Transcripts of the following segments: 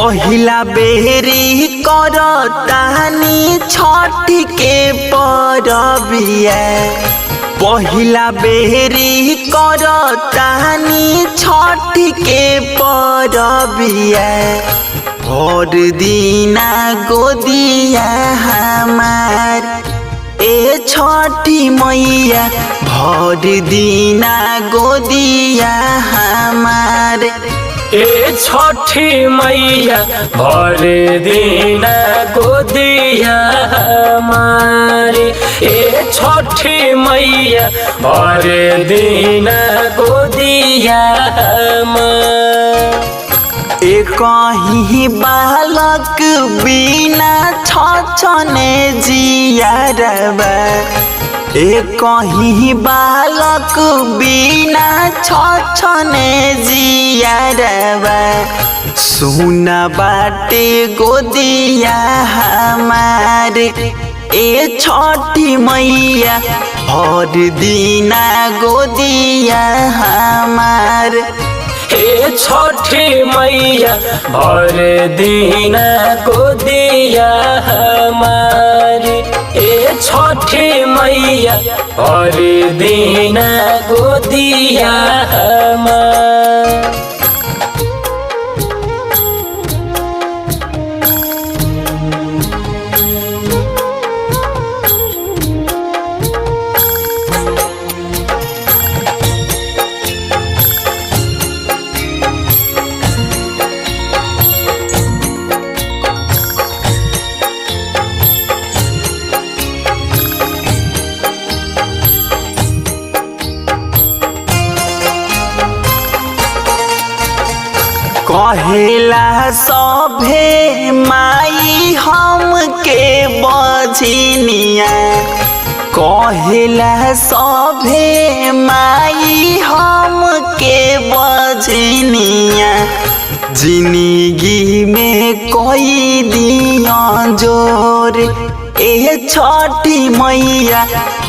पहिला बेरी करतानी छठ के परबिया। पहिला बेरी करतानी छठ के परबिया। भर दीना गोदिया हमार ए छठी मैया। भर दीना गोदिया हमार ए छठी मैया। भर दीना गोदिया हमारे। ए छठी मैया। भर दीना गोदिया हमारे। कहीं बालक बिना छछने जियारबा। कहीं बालक बिना छछने जियारबा। सुना बाटे गोदिया हमार ए छठी मैया। भर दीना गोदिया हमार ए छठी मैया। भर दीना गोदिया हमारी। ए छठी मैया। भर दीना गोदिया हमारी। कहेला सभे माई हमके बझनिया। कहेला सभे माई हमके बझनिया। जिंदगी में कोई दिया जोर ए छठी मैया।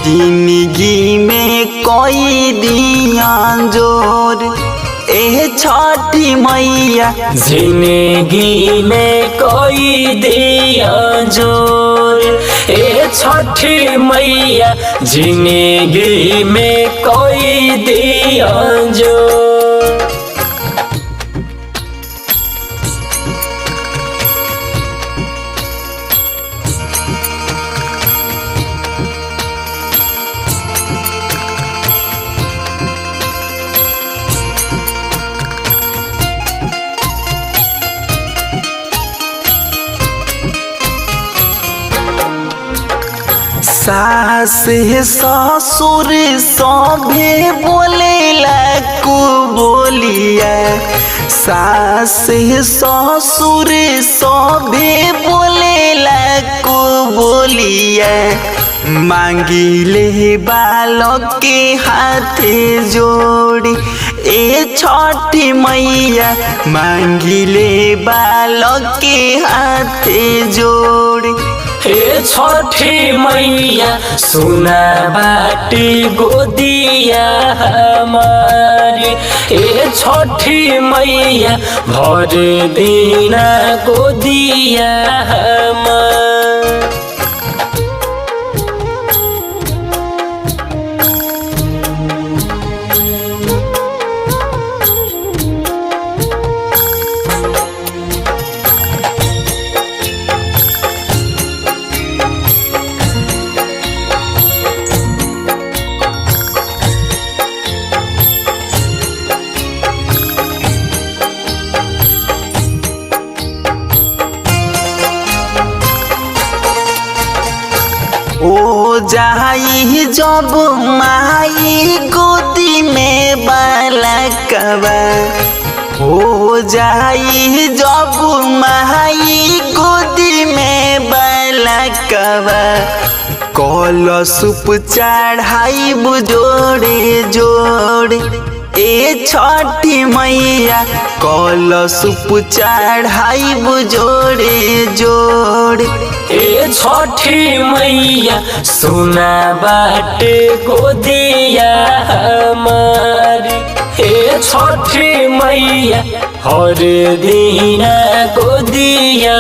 जिंदगी में कोई दिया जोर ए छठी मैया। जिंदगी में कोई दिया जोर ए छठी मैया। जिंदगी में कोई दिया जोर। सास ससुर सभे बोलेला को बोलिया। सास ससुर सभे बोलेला को बोलिया। मांगिले बालक के हाथे जोड़ी ए छठी मैया। मांगिले बालक के हाथे जोड़ी ए छठी मैया। सुना बाटी गोदिया हमारी। ए छठी मैया। भर दीना गोदिया हमारी। ओ जाई जब माई गोदी में बालकवा। हो जाई जब माई गोदी में बालकवा। कलशुप चढ़ाई जोड़े जोड़े ए छठी मैया। कलशुप चढ़ाई जोड़े जोड़े ए छठी मैया। सुना बाटे गोदिया हमारी। ए छठी मैया हर दिन गोदिया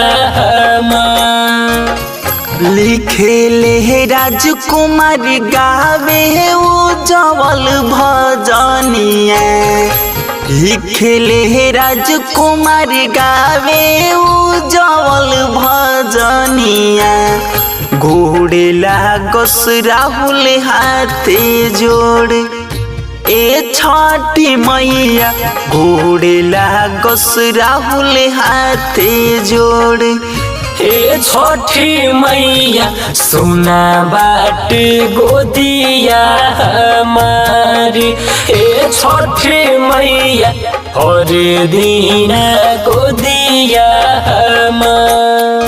लिखे ले राजकुमार गावे उज्जवल भजनिया लिखे ले राजकुमार गावे उज्जवल भजनिया घोड़े लागस राहुल हाथे जोड़ ए छठी मैया घोड़े लागस राहुल हाथे जोड़ ए छठी मैया सुना बाट गोदिया हमारी ए छठी मैया हर दिन गोदिया हमारी।